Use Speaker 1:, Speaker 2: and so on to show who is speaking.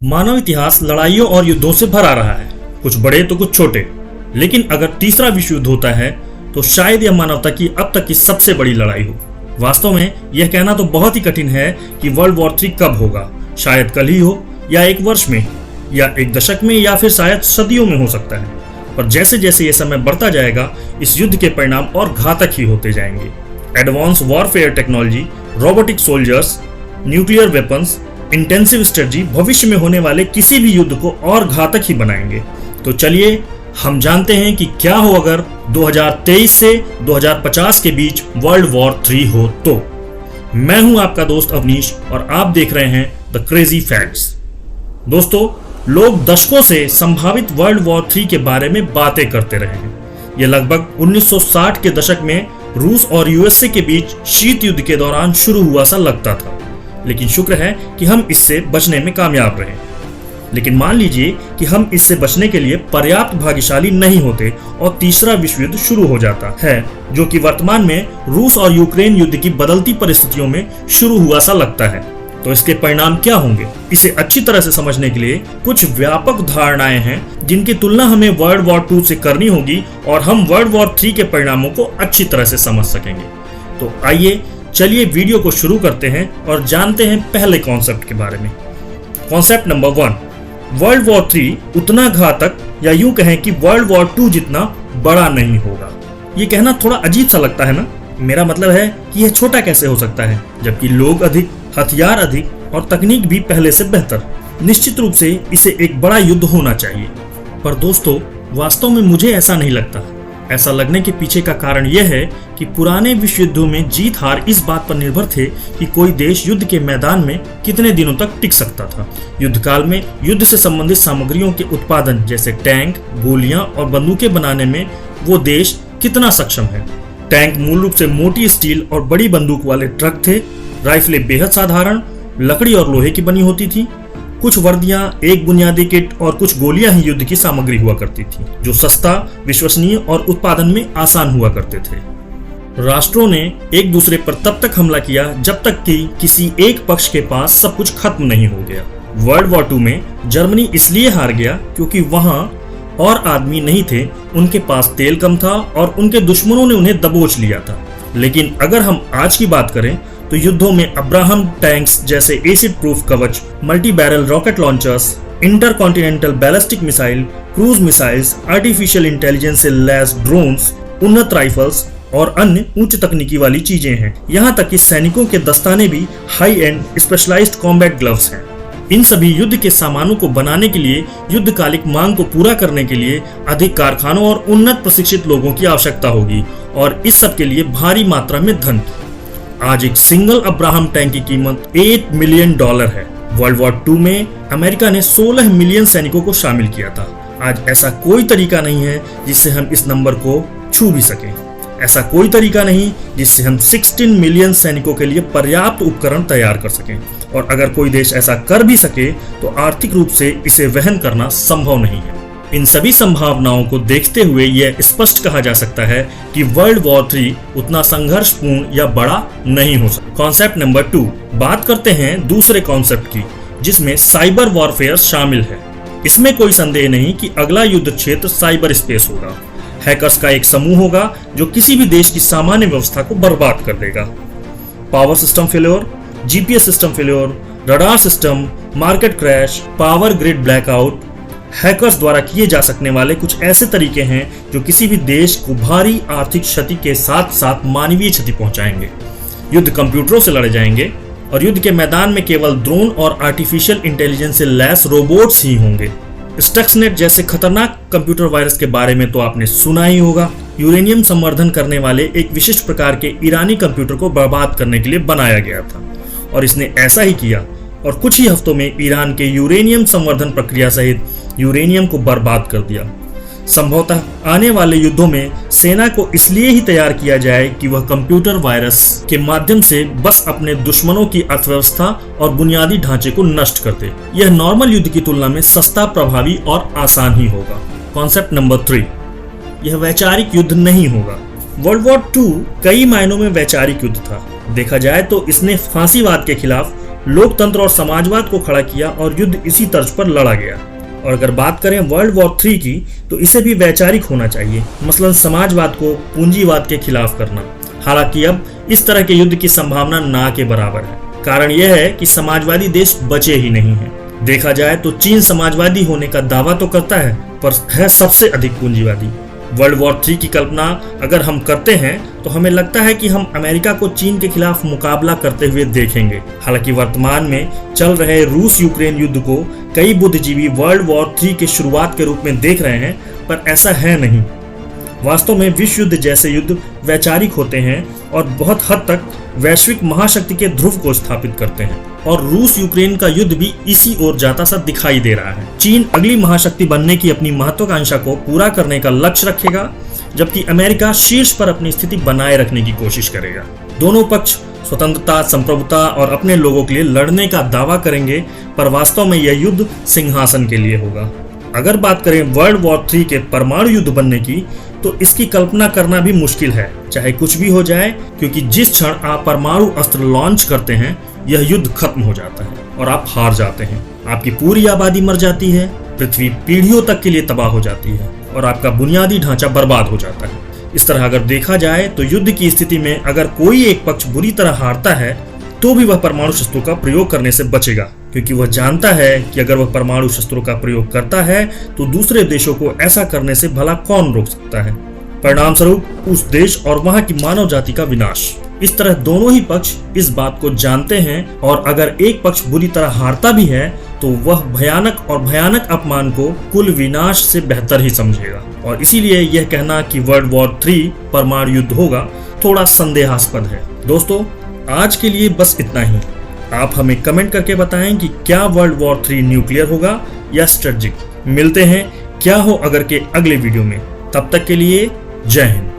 Speaker 1: मानव इतिहास लड़ाइयों और युद्धों से भरा रहा है, कुछ बड़े तो कुछ छोटे। लेकिन अगर तीसरा विश्व युद्ध होता है तो शायद यह मानवता की अब तक की सबसे बड़ी लड़ाई हो। वास्तव में यह कहना तो बहुत ही कठिन है कि वर्ल्ड वॉर 3 कब होगा। शायद कल ही हो, या एक वर्ष में, या एक दशक में, या फिर शायद सदियों में हो सकता है। पर जैसे जैसे यह समय बढ़ता जाएगा, इस युद्ध के परिणाम और घातक ही होते जाएंगे। Advance warfare technology, robotic soldiers, nuclear weapons, intensive strategy भविष्य में होने वाले किसी भी युद्ध को और घातक ही बनाएंगे। तो चलिए हम जानते हैं कि क्या हो अगर 2023 से 2050 के बीच वर्ल्ड वॉर 3 हो तो। मैं हूं आपका दोस्त अवनीश और आप देख रहे हैं द क्रेजी फैक्ट्स। दोस्तों, लोग दशकों से संभावित वर्ल्ड वॉर 3 के बारे में बातें करते रहे हैं। यह लगभग 1960 के दशक में रूस और यूएसए के बीच शीत युद्ध के दौरान शुरू हुआ सा लगता था, लेकिन शुक्र है कि हम इससे बचने में कामयाब रहे। लेकिन मान लीजिए कि हम इससे बचने के लिए पर्याप्त भाग्यशाली नहीं होते और तीसरा विश्व युद्ध शुरू हो जाता है, जो कि वर्तमान में रूस और यूक्रेन युद्ध की बदलती परिस्थितियों में शुरू हुआ सा लगता है। तो इसके परिणाम क्या होंगे? इसे अच्छी तरह से समझने के लिए कुछ व्यापक धारणाएं हैं जिनकी तुलना हमें वर्ल्ड वॉर 2 से करनी होगी और हम वर्ल्ड वॉर 3 के परिणामों को अच्छी तरह से समझ सकेंगे। तो आइए चलिए वीडियो को शुरू करते हैं और जानते हैं पहले कॉन्सेप्ट के बारे में। कॉन्सेप्ट नंबर 1, वर्ल्ड वॉर 3 उतना घातक, या यूं कहें कि वर्ल्ड वॉर 2 जितना बड़ा नहीं होगा। ये कहना थोड़ा अजीब सा लगता है ना? मेरा मतलब है कि यह छोटा कैसे हो सकता है, जबकि लोग अधिक, हथियार अधिक और तकनीक भी पहले से बेहतर। निश्चित रूप से इसे एक बड़ा युद्ध होना चाहिए। पर दोस्तों, वास्तव में मुझे ऐसा नहीं लगता। ऐसा लगने के पीछे का कारण यह है कि पुराने विश्व युद्धों में जीत हार इस बात पर निर्भर थे कि कोई देश युद्ध के मैदान में कितने दिनों तक टिक सकता था। युद्ध काल में युद्ध से संबंधित सामग्रियों के उत्पादन जैसे टैंक, गोलियां और बंदूकें बनाने में वो देश कितना सक्षम है। टैंक मूल रूप से मोटी स्टील और बड़ी बंदूक वाले ट्रक थे। राइफलें बेहद साधारण लकड़ी और लोहे की बनी होती थी। कुछ वर्दियां, एक बुनियादी किट और कुछ गोलियां ही युद्ध की सामग्री हुआ करती थी, जो सस्ता, विश्वसनीय और उत्पादन में आसान हुआ करते थे। राष्ट्रों ने एक दूसरे पर तब तक हमला किया जब तक कि किसी एक पक्ष के पास सब कुछ खत्म नहीं हो गया। वर्ल्ड वॉर 2 में जर्मनी इसलिए हार गया क्योंकि वहां और आदमी नहीं थे, उनके पास तेल कम था और उनके दुश्मनों ने उन्हें दबोच लिया था। लेकिन अगर हम आज की बात करें तो युद्धों में अब्राहम टैंक्स जैसे एसिड प्रूफ कवच, multi barrel rocket launchers, intercontinental ballistic missile, cruise missiles, artificial intelligence से लैस ड्रोन्स, उन्नत राइफल्स और अन्य उच्च तकनीकी वाली चीजें हैं। यहाँ तक कि सैनिकों के दस्ताने भी high end specialised combat gloves हैं। इन सभी युद्ध के सामानों को बनाने के लिए, युद्धकालिक मांग को पूरा करने के लिए अधिक कारखानों और उन्नत प्रशिक्षित लोगों की आवश्यकता होगी, और इस सब के लिए भारी मात्रा में धन। आज एक सिंगल अब्राहम टैंक की कीमत $8 मिलियन है। वर्ल्ड वॉर 2 में अमेरिका ने 16 मिलियन सैनिकों को शामिल किया था। आज ऐसा कोई तरीका नहीं है जिससे हम इस नंबर को छू भी सकें। ऐसा कोई तरीका नहीं जिससे हम 16 मिलियन सैनिकों के लिए पर्याप्त उपकरण तैयार कर सकें। और अगर कोई देश ऐसा कर भी सके तो आर्थिक रूप से इसे वहन करना संभव नहीं है। इन सभी संभावनाओं को देखते हुए यह स्पष्ट कहा जा सकता है कि वर्ल्ड वॉर 3 उतना संघर्षपूर्ण या बड़ा नहीं हो सकता। कॉन्सेप्ट नंबर 2, बात करते हैं दूसरे कॉन्सेप्ट की, जिसमें साइबर वॉरफेयर शामिल है। इसमें कोई संदेह नहीं कि अगला युद्ध क्षेत्र साइबर स्पेस होगा। हैकर्स का एक समूह होगा जो किसी भी देश की सामान्य व्यवस्था को बर्बाद कर देगा। Power system failure, GPS system failure, radar system, market crash, power grid blackout, hackers द्वारा किए जा सकने वाले कुछ ऐसे तरीके हैं जो किसी भी देश को भारी आर्थिक क्षति के साथ साथ मानवीय क्षति पहुंचाएंगे। युद्ध कंप्यूटरों से लड़े जाएंगे और युद्ध के मैदान में केवल ड्रोन और आर्टिफिशियल इंटेलिजेंस से लैस रोबोट्स ही होंगे। स्टक्सनेट जैसे खतरनाक कंप्यूटर वायरस के बारे में तो आपने सुना ही होगा। यूरेनियम संवर्धन करने वाले एक विशिष्ट प्रकार के ईरानी कंप्यूटर को बर्बाद करने के लिए बनाया गया था, और इसने ऐसा ही किया और कुछ ही हफ्तों में ईरान के यूरेनियम संवर्धन प्रक्रिया सहित यूरेनियम को बर्बाद कर दिया। संभवतः आने वाले युद्धों में सेना को इसलिए ही तैयार किया जाए कि वह कंप्यूटर वायरस के माध्यम से बस अपने दुश्मनों की अर्थव्यवस्था और बुनियादी ढांचे को नष्ट कर दे। यह नॉर्मल युद्ध की तुलना में सस्ता, प्रभावी और आसान ही होगा। कॉन्सेप्ट नंबर 3, यह वैचारिक युद्ध नहीं होगा। वर्ल्ड वॉर 2 कई मायनों में वैचारिक युद्ध था। देखा जाए तो इसने फांसीवाद के खिलाफ लोकतंत्र और समाजवाद को खड़ा किया और युद्ध इसी तर्ज पर लड़ा गया। और अगर बात करें वर्ल्ड वॉर 3 की, तो इसे भी वैचारिक होना चाहिए, मसलन समाजवाद को पूंजीवाद के खिलाफ करना। हालांकि अब इस तरह के युद्ध की संभावना ना के बराबर है। कारण यह है कि समाजवादी देश बचे ही नहीं हैं। देखा जाए तो चीन समाजवादी होने का दावा तो करता है, पर है सबसे अधिक पूंजीवादी। वर्ल्ड वॉर 3 की कल्पना अगर हम करते हैं तो हमें लगता है कि हम अमेरिका को चीन के खिलाफ मुकाबला करते हुए देखेंगे। हालांकि वर्तमान में चल रहे रूस यूक्रेन युद्ध को कई बुद्धिजीवी वर्ल्ड वॉर 3 के शुरुआत के रूप में देख रहे हैं, पर ऐसा है नहीं। वास्तव में विश्व युद्ध जैसे युद्ध वैचारिक होते हैं और बहुत हद तक वैश्विक महाशक्ति के ध्रुव को स्थापित करते हैं, और रूस यूक्रेन का युद्ध भी इसी ओर जाता सा दिखाई दे रहा है। चीन अगली महाशक्ति बनने की अपनी महत्वाकांक्षा को पूरा करने का लक्ष्य रखेगा, जबकि अमेरिका शीर्ष पर अपनी स्थिति बनाए रखने की कोशिश करेगा। दोनों पक्ष स्वतंत्रता, संप्रभुता और अपने लोगों के लिए लड़ने का दावा करेंगे, पर वास्तव में यह युद्ध सिंहासन के लिए होगा। अगर बात करें वर्ल्ड वॉर 3 के परमाणु युद्ध बनने की, तो इसकी कल्पना करना भी मुश्किल है, चाहे कुछ भी हो जाए, क्योंकि जिस क्षण आप परमाणु अस्त्र लॉन्च करते हैं यह युद्ध खत्म हो जाता है और आप हार जाते हैं। आपकी पूरी आबादी मर जाती है, पृथ्वी पीढ़ियों तक के लिए तबाह हो जाती है और आपका बुनियादी ढांचा बर्बाद हो जाता है। इस तरह अगर देखा जाए तो युद्ध की स्थिति में अगर कोई एक पक्ष बुरी तरह हारता है तो भी वह परमाणु शस्त्रों का प्रयोग करने से बचेगा, क्योंकि वह जानता है कि अगर वह परमाणु शस्त्रों का प्रयोग करता है तो दूसरे देशों को ऐसा करने से भला कौन रोक सकता है। परिणाम स्वरूप उस देश और वहां की मानव जाति का विनाश। इस तरह दोनों ही पक्ष इस बात को जानते हैं, और अगर एक पक्ष बुरी तरह हारता भी है तो वह भयानक अपमान को कुल विनाश से बेहतर ही समझेगा। और इसीलिए यह कहना कि वर्ल्ड वॉर 3 परमाणु युद्ध होगा थोड़ा संदेहास्पद है। दोस्तों, आज के लिए बस इतना ही। आप हमें कमेंट करके बताएं कि क्या वर्ल्ड वॉर 3 न्यूक्लियर होगा या स्ट्रेटजिक। मिलते हैं क्या हो अगर के अगले वीडियो में। तब तक के लिए जय हिंद।